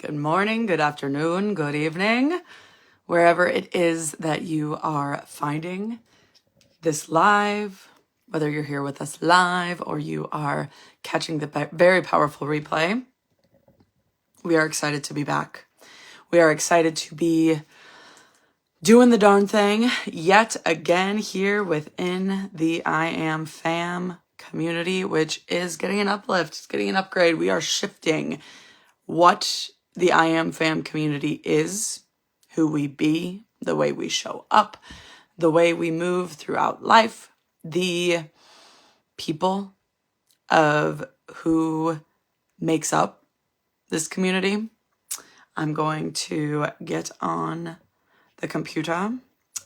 Good morning, good afternoon, good evening, wherever it is that you are finding this live, whether you're here with us live or you are catching the very powerful replay. We are excited to be back. We are excited to be doing the darn thing yet again here within the I Am Fam community, which is getting an uplift, it's getting an upgrade. We are shifting what the I Am Fam community is, who we be, the way we show up, the way we move throughout life, the people of who makes up this community. I'm going to get on the computer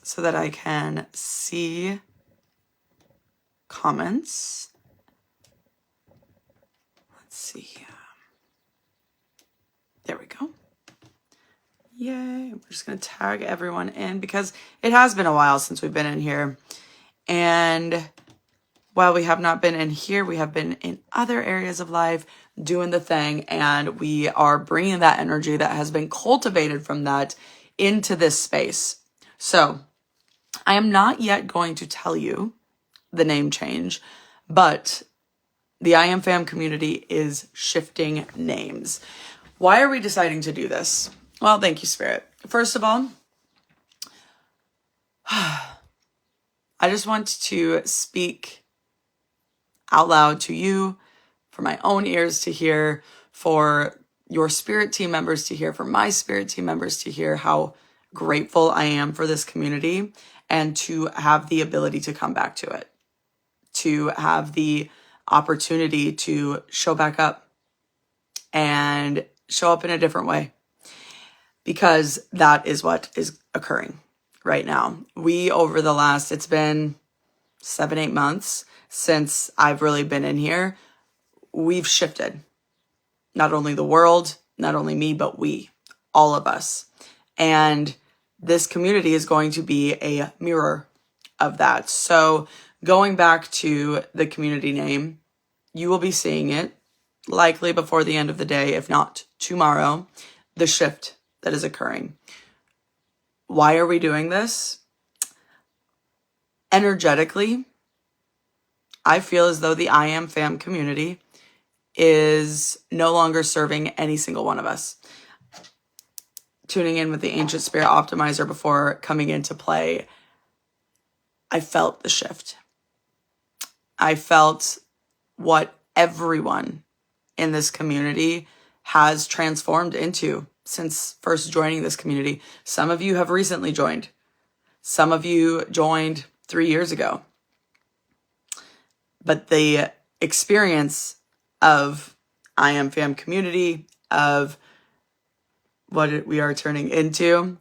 so that I can see comments. Let's see. There we go. Yay. We're just going to tag everyone in because it has been a while since we've been in here. And while we have not been in here, we have been in other areas of life doing the thing. And we are bringing that energy that has been cultivated from that into this space. So I am not yet going to tell you the name change, but the I Am Fam community is shifting names. Why are we deciding to do this? Well, thank you, Spirit. First of all, I just want to speak out loud to you, for my own ears to hear, for your Spirit team members to hear, for my Spirit team members to hear how grateful I am for this community and to have the ability to come back to it, to have the opportunity to show back up and show up in a different way, because that is what is occurring right now. We, over the last, it's been 7-8 months since I've really been in here, we've shifted. Not only the world, not only me, but we, all of us. And this community is going to be a mirror of that. So going back to the community name, you will be seeing it likely before the end of the day, if not tomorrow, the shift that is occurring. Why are we doing this? Energetically, I feel as though the I Am Fam community is no longer serving any single one of us. Tuning in with the Ancient Spirit Optimizer before coming into play, I felt the shift. I felt what everyone in this community has transformed into since first joining this community. Some of you have recently joined. Some of you joined 3 years ago. But the experience of I Am Fam community, of what we are turning into,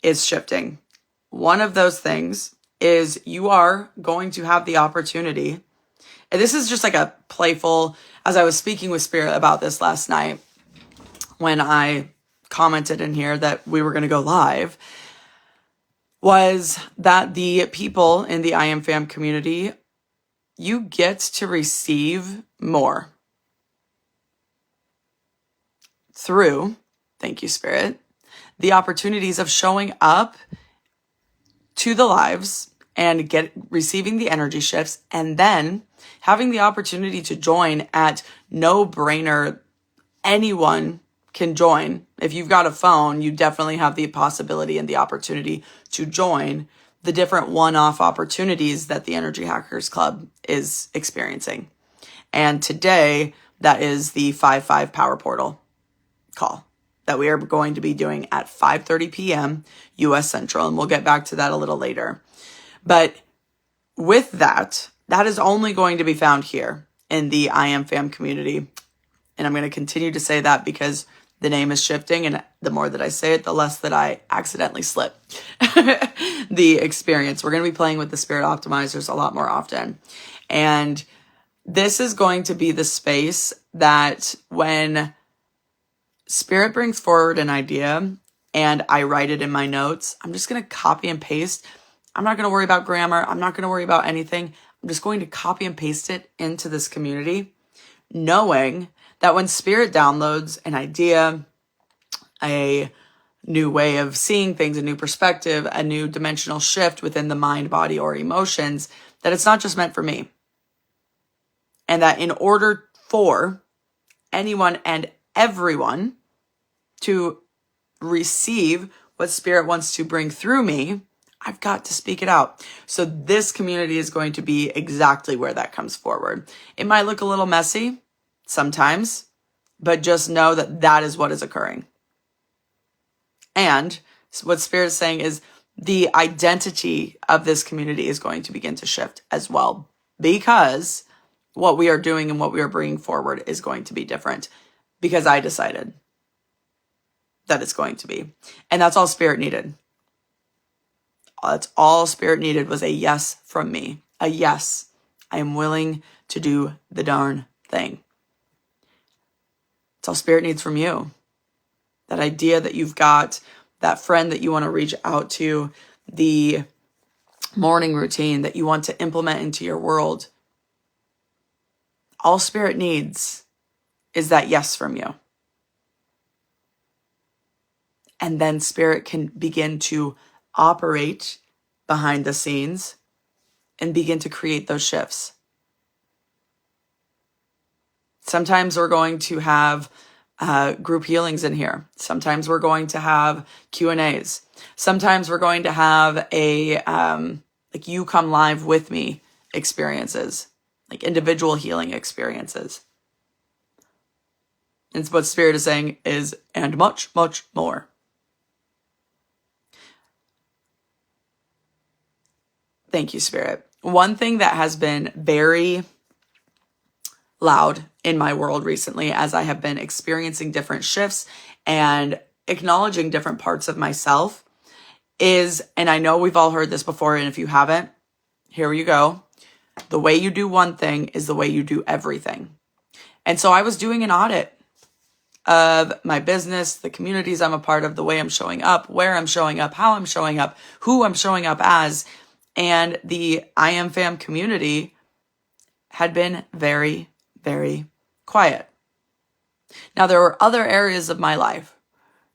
is shifting. One of those things is you are going to have the opportunity, and this is just like a playful, as I was speaking with Spirit about this last night, when I commented in here that we were going to go live, was that the people in the I Am Fam community, you get to receive more through, thank you, Spirit, the opportunities of showing up to the lives and receiving the energy shifts, and then having the opportunity to join at no brainer. Anyone can join. If you've got a phone, you definitely have the possibility and the opportunity to join the different one-off opportunities that the Energy Hackers Club is experiencing. And today, that is the 5-5 Power Portal call that we are going to be doing at 5:30 p.m. U.S. Central, and we'll get back to that a little later. But with that, that is only going to be found here in the I Am Fam community. And I'm going to continue to say that because the name is shifting, and the more that I say it, the less that I accidentally slip the experience. We're going to be playing with the Spirit Optimizers a lot more often. And this is going to be the space that when Spirit brings forward an idea and I write it in my notes, I'm just going to copy and paste. I'm not going to worry about grammar. I'm not going to worry about anything. I'm just going to copy and paste it into this community, knowing that when Spirit downloads an idea, a new way of seeing things, a new perspective, a new dimensional shift within the mind, body, or emotions, that it's not just meant for me. And that in order for anyone and everyone to receive what Spirit wants to bring through me, I've got to speak it out. So this community is going to be exactly where that comes forward. It might look a little messy sometimes, but just know that that is what is occurring. And what Spirit is saying is the identity of this community is going to begin to shift as well, because what we are doing and what we are bringing forward is going to be different, because I decided that it's going to be. And that's all Spirit needed. That's all Spirit needed, was a yes from me. A yes. I am willing to do the darn thing. That's all Spirit needs from you. That idea that you've got, that friend that you want to reach out to, the morning routine that you want to implement into your world. All Spirit needs is that yes from you. And then Spirit can begin to operate behind the scenes and begin to create those shifts. Sometimes we're going to have group healings in here. Sometimes we're going to have Q&As. Sometimes we're going to have a like you come live with me experiences, like individual healing experiences. And what Spirit is saying is, and much, much more. Thank you, Spirit. One thing that has been very loud in my world recently, as I have been experiencing different shifts and acknowledging different parts of myself, is, and I know we've all heard this before, and if you haven't, here you go. The way you do one thing is the way you do everything. And so I was doing an audit of my business, the communities I'm a part of, the way I'm showing up, where I'm showing up, how I'm showing up, who I'm showing up as. And the I Am Fam community had been very, very quiet. Now, there were other areas of my life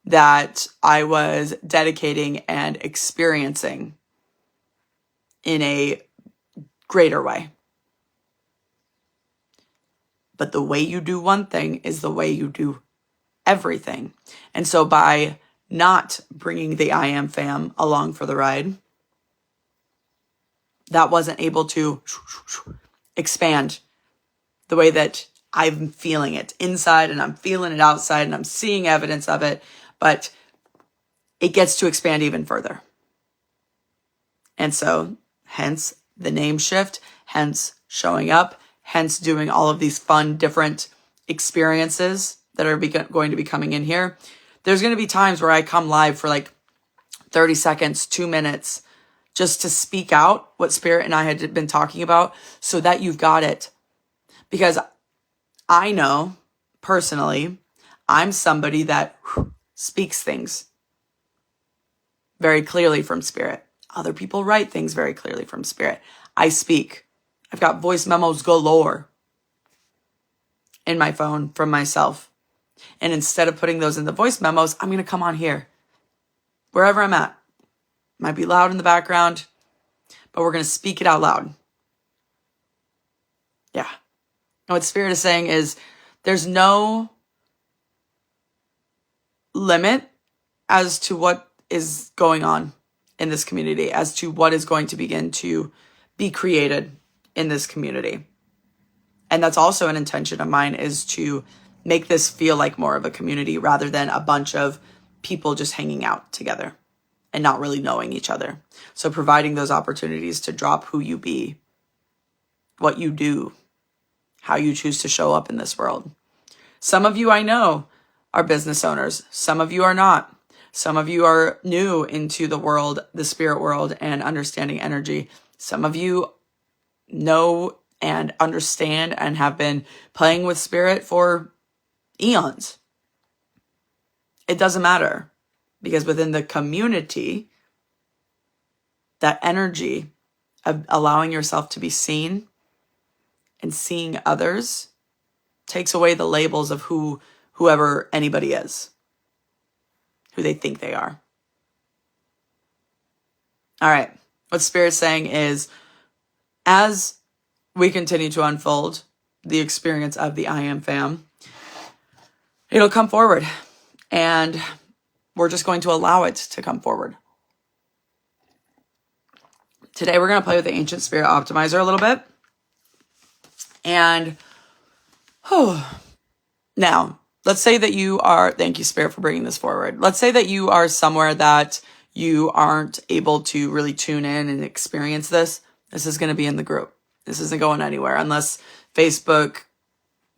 that I was dedicating and experiencing in a greater way. But the way you do one thing is the way you do everything. And so by not bringing the I Am Fam along for the ride, that wasn't able to expand the way that I'm feeling it inside, and I'm feeling it outside, and I'm seeing evidence of it, but it gets to expand even further. And so, hence the name shift, hence showing up, hence doing all of these fun, different experiences that are going to be coming in here. There's going to be times where I come live for like 30 seconds, 2 minutes, just to speak out what Spirit and I had been talking about, so that you've got it. Because I know personally, I'm somebody that speaks things very clearly from Spirit. Other people write things very clearly from Spirit. I speak. I've got voice memos galore in my phone from myself. And instead of putting those in the voice memos, I'm going to come on here, wherever I'm at. Might be loud in the background, but we're going to speak it out loud. Yeah. And what Spirit is saying is there's no limit as to what is going on in this community, as to what is going to begin to be created in this community. And that's also an intention of mine, is to make this feel like more of a community rather than a bunch of people just hanging out together and not really knowing each other. So providing those opportunities to drop who you be, what you do, how you choose to show up in this world. Some of you I know are business owners. Some of you are not. Some of you are new into the world, the spirit world, and understanding energy. Some of you know and understand and have been playing with spirit for eons. It doesn't matter, because within the community, that energy of allowing yourself to be seen and seeing others takes away the labels of whoever anybody is. who they think they are. All right. What Spirit's saying is, as we continue to unfold the experience of the I Am Fam, it'll come forward. And we're just going to allow it to come forward. Today, we're going to play with the Ancient Spirit Optimizer a little bit. And now, let's say that you are, thank you, Spirit, for bringing this forward. Let's say that you are somewhere that you aren't able to really tune in and experience this. This is going to be in the group. This isn't going anywhere unless Facebook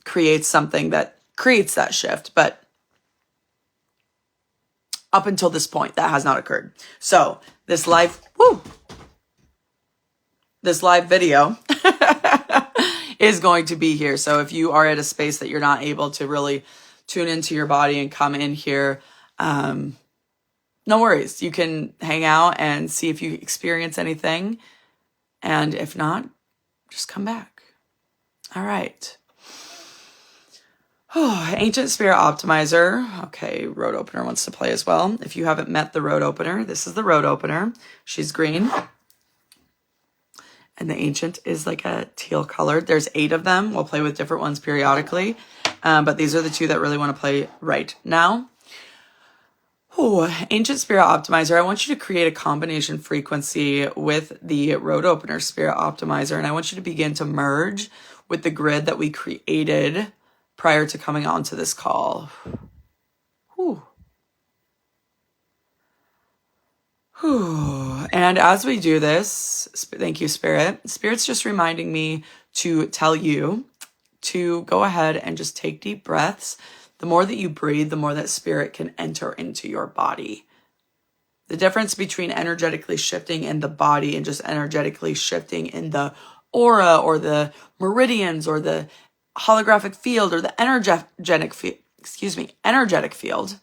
creates something that creates that shift. But up until this point, that has not occurred. So this live video is going to be here. So if you are at a space that you're not able to really tune into your body and come in here, no worries. You can hang out and see if you experience anything. And if not, just come back. All right. Ancient Spirit Optimizer. Okay, Road Opener wants to play as well. If you haven't met the Road Opener, this is the Road Opener. She's green. And the Ancient is like a teal colored. There's 8 of them. We'll play with different ones periodically. But these are the 2 that really want to play right now. Ancient Spirit Optimizer. I want you to create a combination frequency with the Road Opener Spirit Optimizer. And I want you to begin to merge with the grid that we created prior to coming onto this call. And as we do this, thank you, Spirit. Spirit's just reminding me to tell you to go ahead and just take deep breaths. The more that you breathe, the more that Spirit can enter into your body. The difference between energetically shifting in the body and just energetically shifting in the aura or the meridians or the holographic field or the energetic field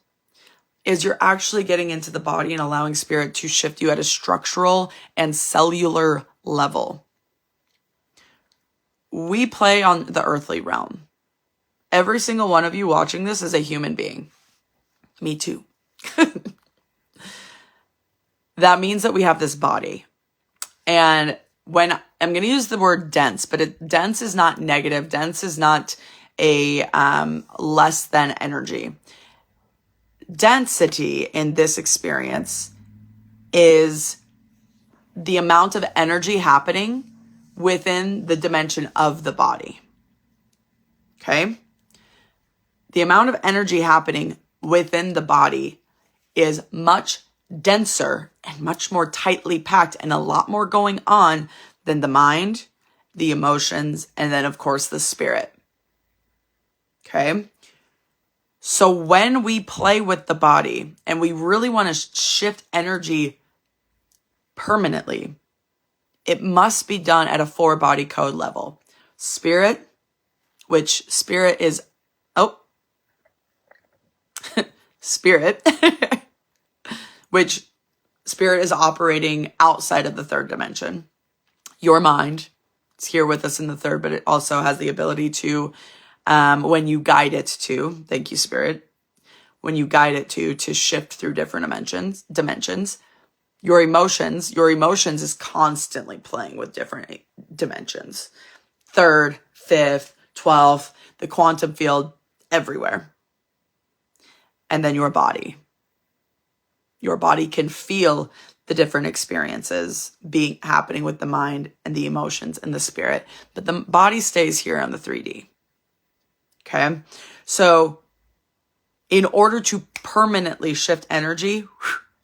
is you're actually getting into the body and allowing Spirit to shift you at a structural and cellular level. We play on the earthly realm. Every single one of you watching this is a human being. Me too. That means that we have this body. And when I'm going to use the word dense, but dense is not negative. Dense is not a less than energy. Density in this experience is the amount of energy happening within the dimension of the body. Okay? The amount of energy happening within the body is much denser and much more tightly packed and a lot more going on than the mind, the emotions, and then, of course, the spirit. Okay? So when we play with the body and we really want to shift energy permanently, it must be done at a 4-body code level. Spirit, which spirit is, spirit, which spirit is operating outside of the 3rd dimension. Your mind, it's here with us in the 3rd, but it also has the ability to, when you guide it to, thank you, Spirit, when you guide it to shift through different dimensions. Your emotions is constantly playing with different dimensions. 3rd, 5th, 12th, the quantum field, everywhere. And then your body. Your body can feel the different experiences happening with the mind and the emotions and the spirit. But the body stays here on the 3D. Okay? So in order to permanently shift energy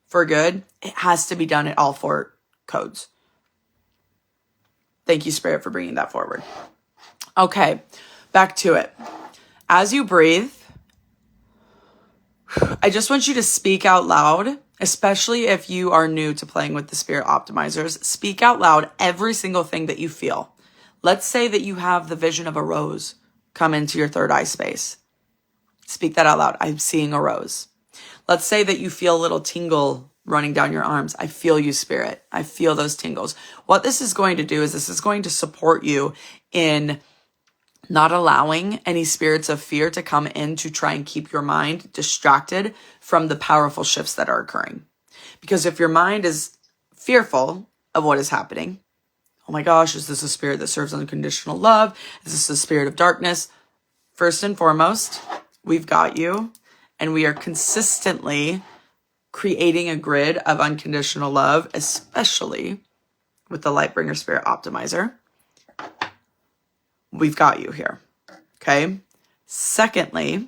for good, it has to be done at all 4 codes. Thank you, Spirit, for bringing that forward. Okay, back to it. As you breathe, I just want you to speak out loud, especially if you are new to playing with the Spirit Optimizers. Speak out loud every single thing that you feel. Let's say that you have the vision of a rose come into your 3rd eye space. Speak that out loud. I'm seeing a rose. Let's say that you feel a little tingle running down your arms. I feel you, Spirit. I feel those tingles. What this is going to do is this is going to support you in not allowing any spirits of fear to come in to try and keep your mind distracted from the powerful shifts that are occurring. Because if your mind is fearful of what is happening, oh my gosh, is this a spirit that serves unconditional love? Is this a spirit of darkness? First and foremost, we've got you, and we are consistently creating a grid of unconditional love, especially with the Lightbringer Spirit Optimizer. We've got you here, okay? Secondly,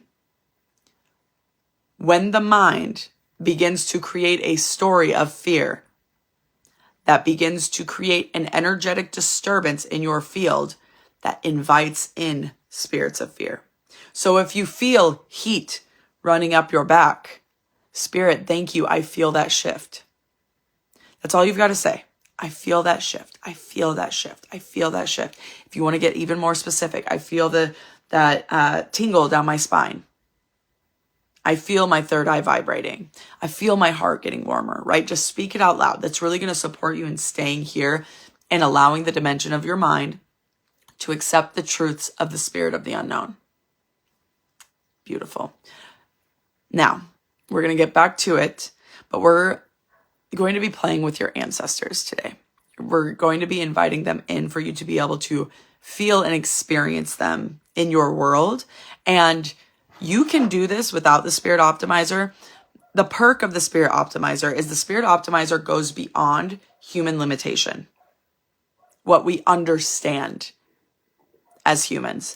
when the mind begins to create a story of fear that begins to create an energetic disturbance in your field that invites in spirits of fear. So if you feel heat running up your back, Spirit, thank you, I feel that shift. That's all you've got to say. I feel that shift. I feel that shift. I feel that shift. If you want to get even more specific, I feel that tingle down my spine. I feel my third eye vibrating. I feel my heart getting warmer, right? Just speak it out loud. That's really going to support you in staying here and allowing the dimension of your mind to accept the truths of the spirit of the unknown. Beautiful. Now, we're going to get back to it, but we're going to be playing with your ancestors today. We're going to be inviting them in for you to be able to feel and experience them in your world. And you can do this without the Spirit Optimizer. The perk of the Spirit Optimizer is the Spirit Optimizer goes beyond human limitation, what we understand as humans.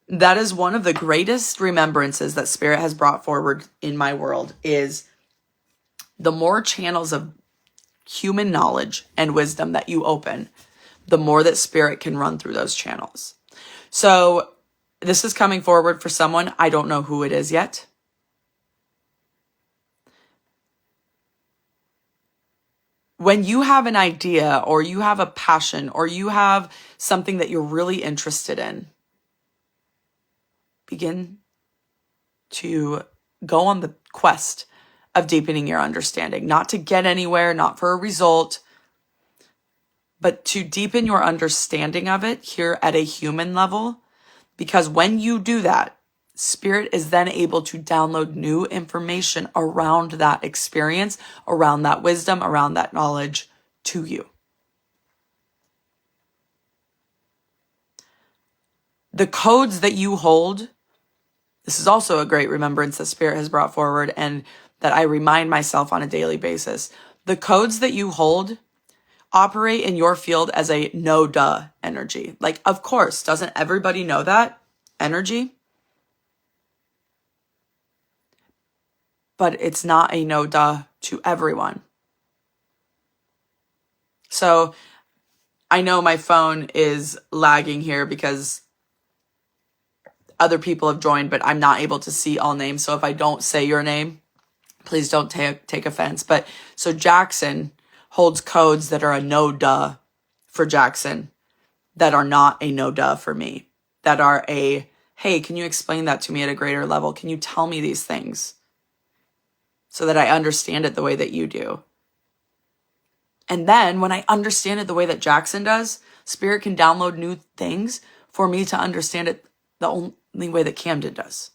That is one of the greatest remembrances that Spirit has brought forward in my world, is the more channels of human knowledge and wisdom that you open, the more that Spirit can run through those channels. So this is coming forward for someone. I don't know who it is yet. When you have an idea or you have a passion or you have something that you're really interested in, begin to go on the quest of deepening your understanding, not to get anywhere, not for a result, but to deepen your understanding of it here at a human level. Because when you do that, Spirit is then able to download new information around that experience, around that wisdom, around that knowledge to you. The codes that you hold, this is also a great remembrance that Spirit has brought forward and that I remind myself on a daily basis. The codes that you hold operate in your field as a no-duh energy. Like, of course, doesn't everybody know that energy? But it's not a no-duh to everyone. So I know my phone is lagging here because other people have joined, but I'm not able to see all names. So if I don't say your name, please don't take offense. But so Jackson holds codes that are a no-duh for Jackson, that are not a no-duh for me, that are a, hey, can you explain that to me at a greater level? Can you tell me these things so that I understand it the way that you do? And then when I understand it the way that Jackson does, Spirit can download new things for me to understand it the only way that Camden does.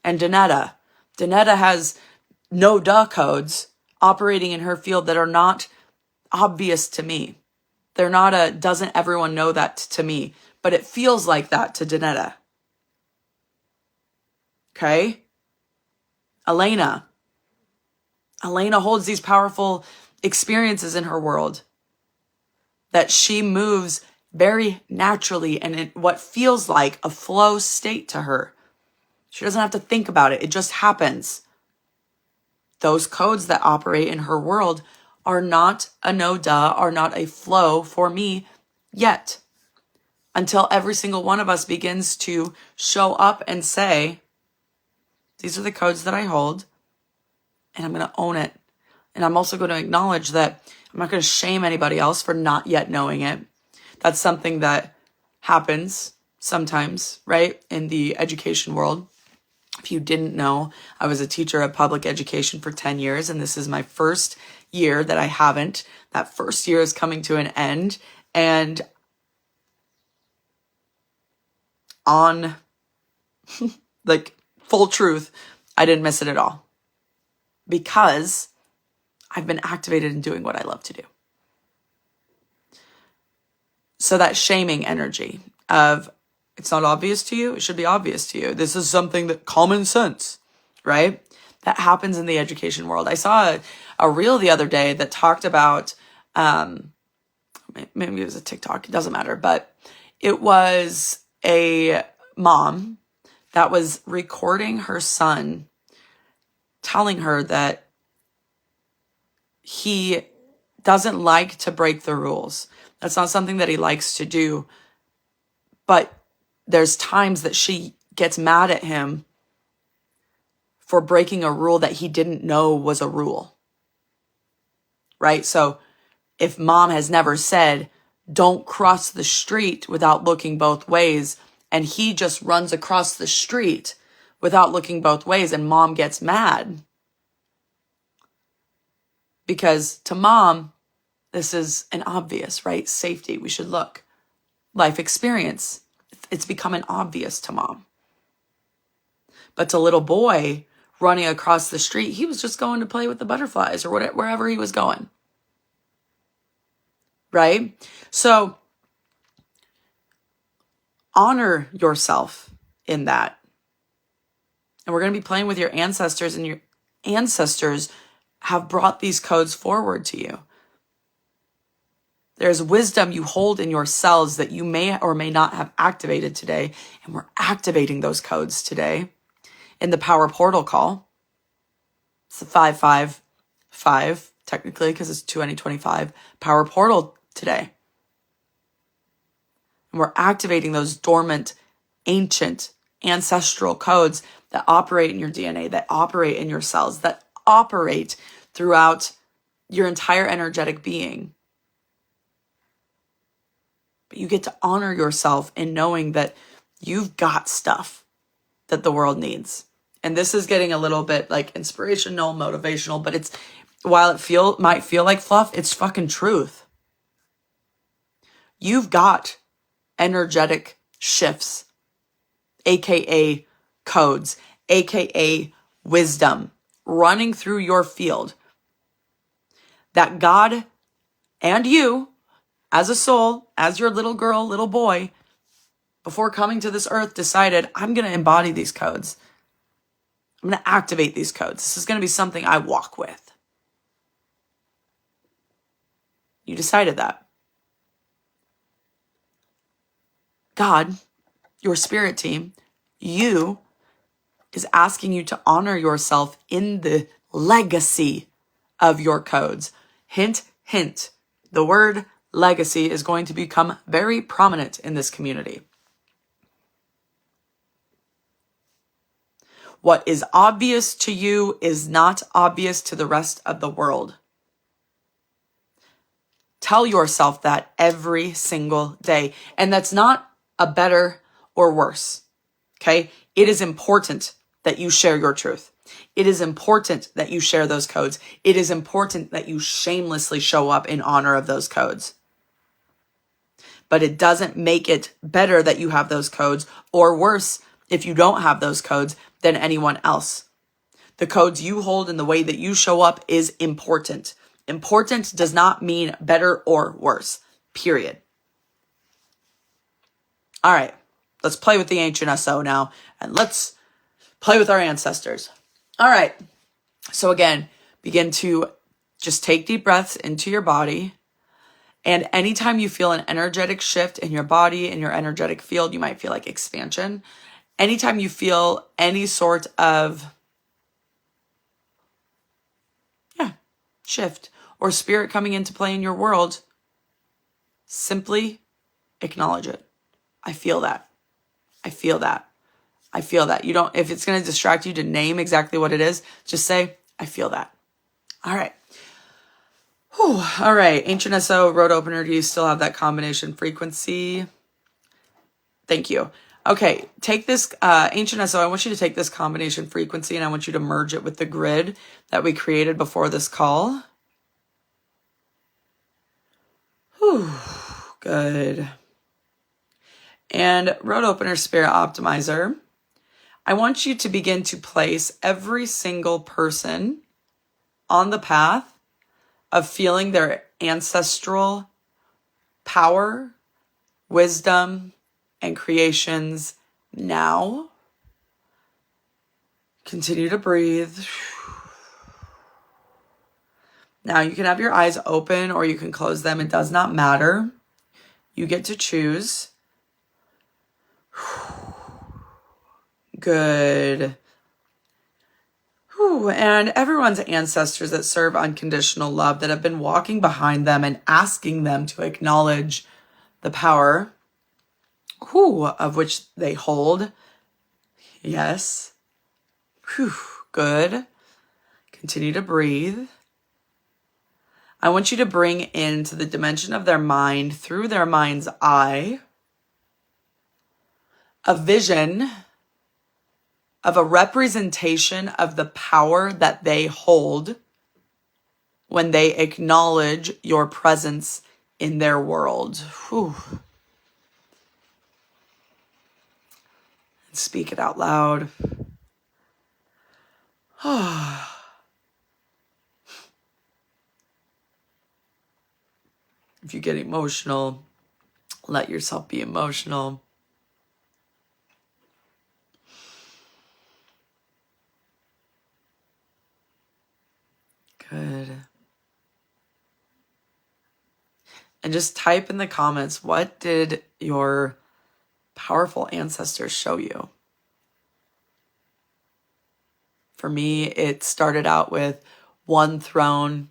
And Danetta has no-duh codes operating in her field that are not obvious to me. They're not a, doesn't everyone know that to me, but it feels like that to Danetta. Okay? Elena holds these powerful experiences in her world that she moves very naturally and in what feels like a flow state to her. She doesn't have to think about it. It just happens. Those codes that operate in her world are not a no-duh, are not a flow for me yet. Until every single one of us begins to show up and say, these are the codes that I hold, and I'm going to own it. And I'm also going to acknowledge that I'm not going to shame anybody else for not yet knowing it. That's something that happens sometimes, right, in the education world. If you didn't know, I was a teacher of public education for 10 years, and this is my first year that I haven't. That first year is coming to an end, and on, like, full truth, I didn't miss it at all. Because I've been activated in doing what I love to do. So that shaming energy of, it's not obvious to you, it should be obvious to you. This is something that common sense, right? That happens in the education world. I saw a reel the other day that talked about, maybe it was a TikTok, it doesn't matter, but it was a mom that was recording her son telling her that he doesn't like to break the rules. That's not something that he likes to do. But there's times that she gets mad at him for breaking a rule that he didn't know was a rule. Right? So if mom has never said, don't cross the street without looking both ways, and he just runs across the street without looking both ways, and mom gets mad. Because to mom, this is an obvious, right? Safety, we should look. Life experience, it's becoming obvious to mom. But to little boy running across the street, he was just going to play with the butterflies or whatever, wherever he was going. Right? So honor yourself in that. And we're going to be playing with your ancestors, and your ancestors have brought these codes forward to you. There's wisdom you hold in your cells that you may or may not have activated today. And we're activating those codes today in the power portal call. It's the 555, technically, because it's 2025 power portal today. And we're activating those dormant, ancient, ancestral codes that operate in your DNA, that operate in your cells, that operate throughout your entire energetic being. But you get to honor yourself in knowing that you've got stuff that the world needs. And this is getting a little bit like inspirational, motivational, but it's, while it might feel like fluff, it's fucking truth. You've got energetic shifts, aka codes, aka wisdom, running through your field that God and you, as a soul, as your little girl, little boy, before coming to this earth, decided, I'm going to embody these codes. I'm going to activate these codes. This is going to be something I walk with. You decided that. God, your spirit team, you, is asking you to honor yourself in the legacy of your codes. Hint, hint. The word legacy is going to become very prominent in this community. What is obvious to you is not obvious to the rest of the world. Tell yourself that every single day. And that's not a better or worse. Okay? It is important that you share your truth. It is important that you share those codes. It is important that you shamelessly show up in honor of those codes. But it doesn't make it better that you have those codes, or worse if you don't have those codes than anyone else. The codes you hold and the way that you show up is important. Important does not mean better or worse, period. All right, let's play with the ancient SO now, and let's play with our ancestors. All right, so again, begin to just take deep breaths into your body. And anytime you feel an energetic shift in your body, in your energetic field, you might feel like expansion. Anytime you feel any sort of shift or spirit coming into play in your world, simply acknowledge it. I feel that. I feel that. I feel that. You don't, if it's going to distract you to name exactly what it is, just say, I feel that. All right. Whew. All right. Ancient SO, road opener. Do you still have that combination frequency? Thank you. Okay. Take this Ancient SO. I want you to take this combination frequency and I want you to merge it with the grid that we created before this call. Whew. Good. And Road Opener Spirit Optimizer, I want you to begin to place every single person on the path of feeling their ancestral power, wisdom, and creations now. Continue to breathe. Now you can have your eyes open or you can close them. It does not matter. You get to choose. Good. And everyone's ancestors that serve unconditional love that have been walking behind them and asking them to acknowledge the power of which they hold. Yes. Good. Continue to breathe. I want you to bring into the dimension of their mind, through their mind's eye, a vision of a representation of the power that they hold when they acknowledge your presence in their world. Speak it out loud. If you get emotional, let yourself be emotional. Good. And just type in the comments, what did your powerful ancestors show you? For me, it started out with one throne,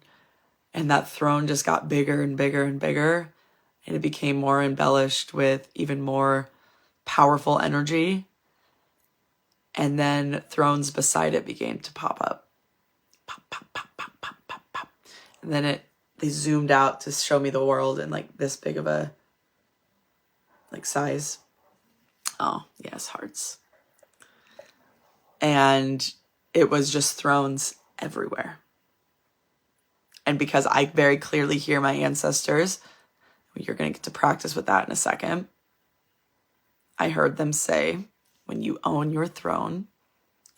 and that throne just got bigger and bigger and bigger, and it became more embellished with even more powerful energy. And then thrones beside it began to pop up. Pop, pop, pop, pop, pop, pop, pop. And then they zoomed out to show me the world in like this big of a size. Oh, yes, hearts. And it was just thrones everywhere. And because I very clearly hear my ancestors, you're going to get to practice with that in a second. I heard them say, when you own your throne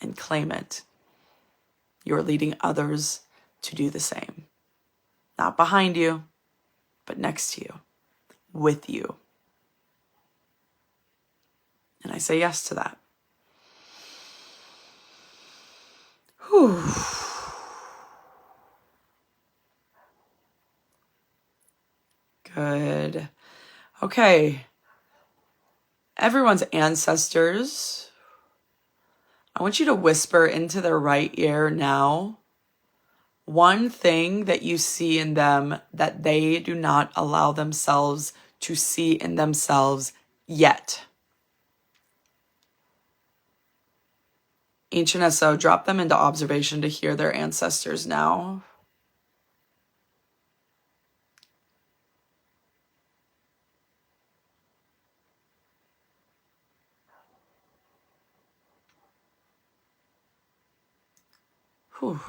and claim it, you're leading others to do the same. Not behind you, but next to you, with you. And I say yes to that. Whew. Good. Okay. Everyone's ancestors, I want you to whisper into their right ear now one thing that you see in them that they do not allow themselves to see in themselves yet. Ancient SO, drop them into observation to hear their ancestors now. Whew.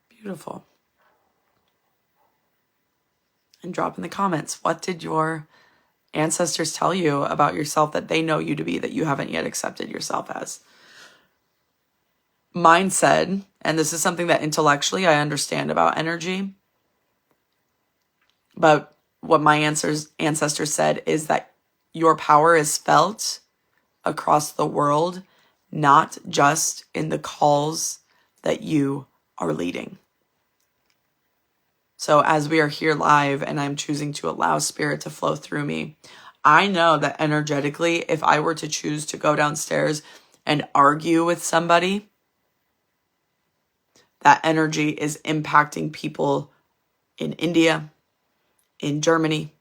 Beautiful. And drop in the comments, what did your ancestors tell you about yourself that they know you to be that you haven't yet accepted yourself as? Mine said, and this is something that intellectually I understand about energy, but what my ancestors said is that your power is felt across the world, not just in the calls that you are leading. So as we are here live and I'm choosing to allow spirit to flow through me, I know that energetically, if I were to choose to go downstairs and argue with somebody, that energy is impacting people in India, in Germany,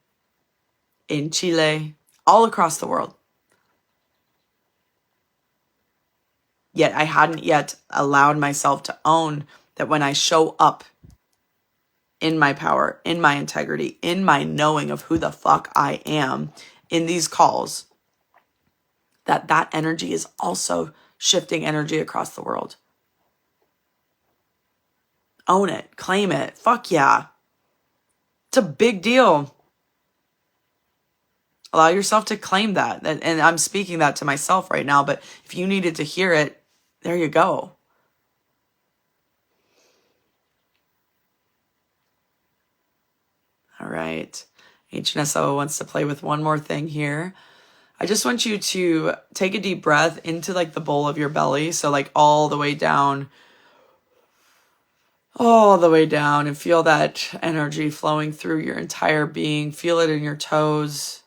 in Chile, all across the world. Yet I hadn't yet allowed myself to own that when I show up in my power, in my integrity, in my knowing of who the fuck I am in these calls, that energy is also shifting energy across the world. Own it, claim it, fuck yeah. It's a big deal. Allow yourself to claim that. And I'm speaking that to myself right now, but if you needed to hear it, there you go. All right. Ancient SO wants to play with one more thing here. I just want you to take a deep breath into like the bowl of your belly. So like all the way down, and feel that energy flowing through your entire being. Feel it in your toes.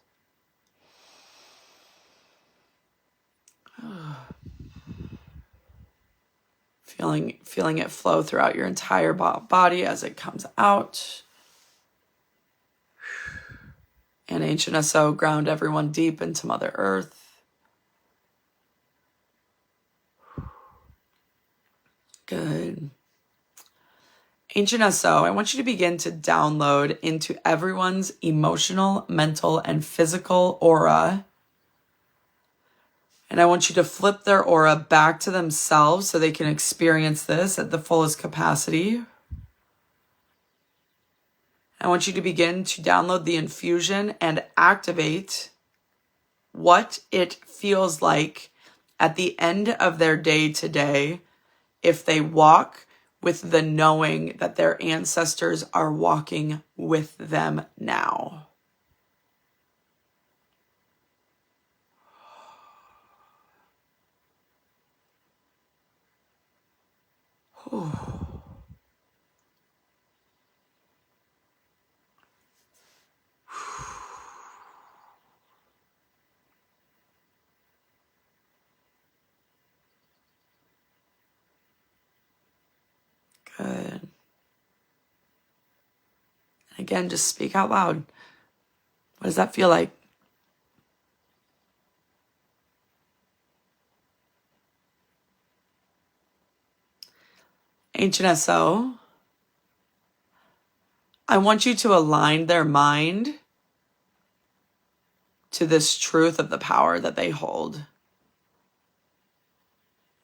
Feeling it flow throughout your entire body as it comes out. And Ancient SO, ground everyone deep into Mother Earth. Good. Ancient SO, I want you to begin to download into everyone's emotional, mental, and physical aura. And I want you to flip their aura back to themselves so they can experience this at the fullest capacity. I want you to begin to download the infusion and activate what it feels like at the end of their day today if they walk with the knowing that their ancestors are walking with them now. Good. Again, just speak out loud. What does that feel like? Ancient SO, I want you to align their mind to this truth of the power that they hold.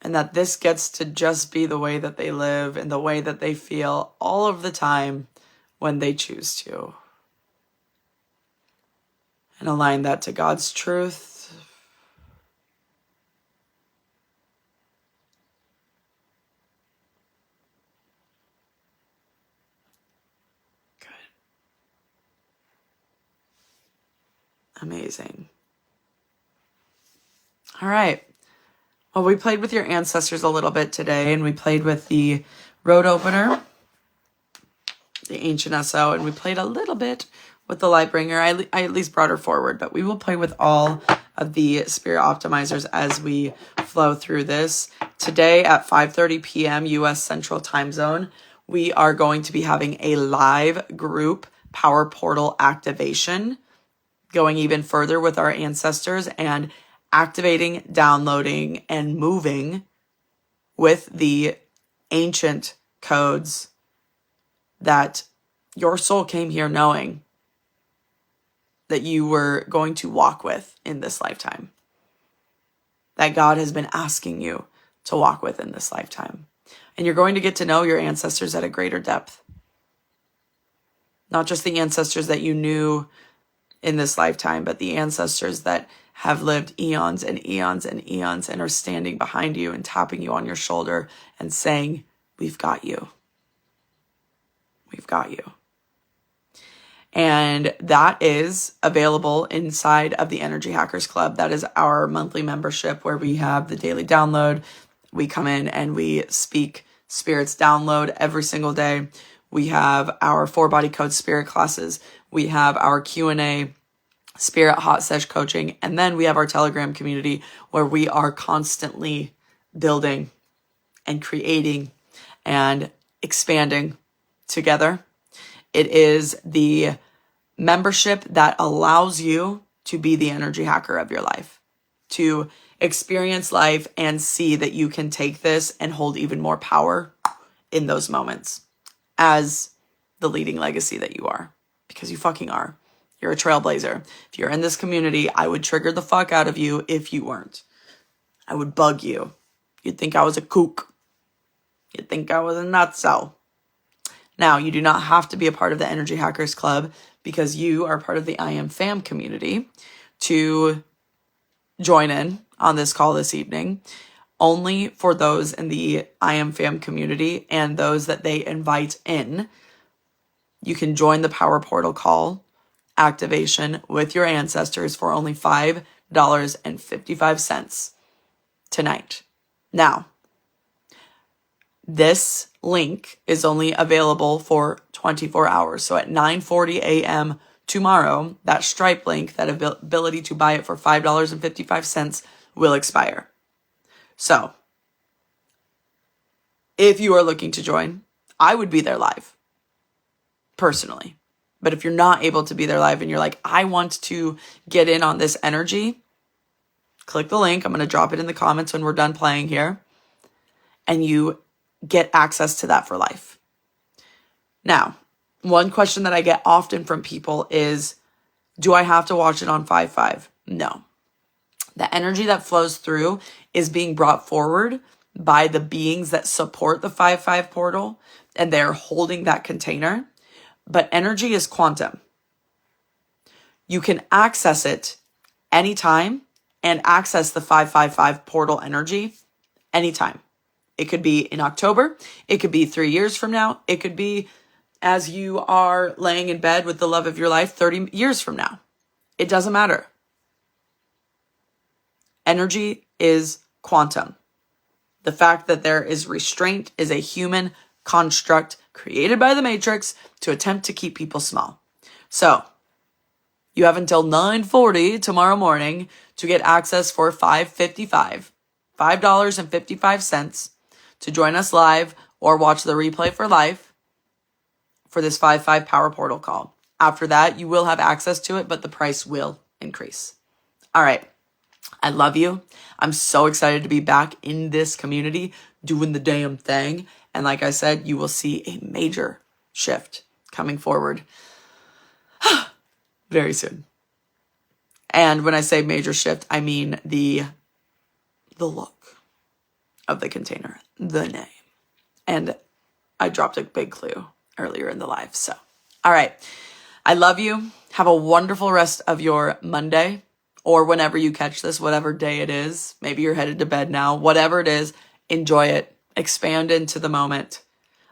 And that this gets to just be the way that they live and the way that they feel all of the time when they choose to. And align that to God's truth. Good. Amazing. All right. Well, we played with your ancestors a little bit today, and we played with the road opener, the Ancient SO, and we played a little bit with the Lightbringer. I at least brought her forward, but we will play with all of the Spirit Optimizers as we flow through this. Today at 5:30 p.m. U.S. Central Time Zone, we are going to be having a live group power portal activation, going even further with our ancestors and activating, downloading, and moving with the ancient codes that your soul came here knowing that you were going to walk with in this lifetime. That God has been asking you to walk with in this lifetime. And you're going to get to know your ancestors at a greater depth. Not just the ancestors that you knew in this lifetime, but the ancestors that have lived eons and eons and eons and are standing behind you and tapping you on your shoulder and saying, we've got you. We've got you. And that is available inside of the Energy Hackers Club. That is our monthly membership where we have the daily download. We come in and we speak Spirit's download every single day. We have our 4-body code spirit classes. We have our Q&A Spirit Hot Sesh coaching. And then we have our Telegram community where we are constantly building and creating and expanding together. It is the membership that allows you to be the energy hacker of your life, to experience life and see that you can take this and hold even more power in those moments as the leading legacy that you are, because you fucking are. You're a trailblazer. If you're in this community, I would trigger the fuck out of you if you weren't. I would bug you. You'd think I was a kook. You'd think I was a nutso. Now, you do not have to be a part of the Energy Hackers Club because you are part of the I Am Fam community to join in on this call this evening. Only for those in the I Am Fam community and those that they invite in. You can join the Power Portal call activation with your ancestors for only $5.55 tonight. Now, this link is only available for 24 hours. So at 9:40 a.m. tomorrow, that Stripe link, that ability to buy it for $5.55 will expire. So if you are looking to join, I would be there live personally. But if you're not able to be there live and you're like, I want to get in on this energy, click the link. I'm going to drop it in the comments when we're done playing here. And you get access to that for life. Now, one question that I get often from people is, do I have to watch it on 5/5? No. The energy that flows through is being brought forward by the beings that support the 5/5 portal, and they're holding that container. But energy is quantum. You can access it anytime and access the 555 portal energy anytime. It could be in October. It could be 3 years from now. It could be as you are laying in bed with the love of your life 30 years from now. It doesn't matter. Energy is quantum. The fact that there is restraint is a human construct created by the Matrix to attempt to keep people small. So you have until 9:40 tomorrow morning to get access for $5.55 to join us live or watch the replay for life for this 5/5 Power Portal call. After that, you will have access to it, but the price will increase. All right. I love you. I'm so excited to be back in this community doing the damn thing. And like I said, you will see a major shift coming forward very soon. And when I say major shift, I mean the look of the container, the name. And I dropped a big clue earlier in the live. So, all right. I love you. Have a wonderful rest of your Monday, or whenever you catch this, whatever day it is. Maybe you're headed to bed now. Whatever it is, enjoy it. Expand into the moment.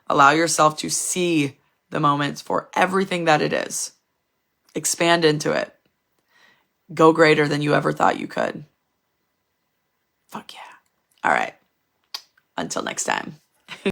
Allow yourself to see the moment for everything that it is. Expand into it. Go greater than you ever thought you could. Fuck yeah. All right. Until next time.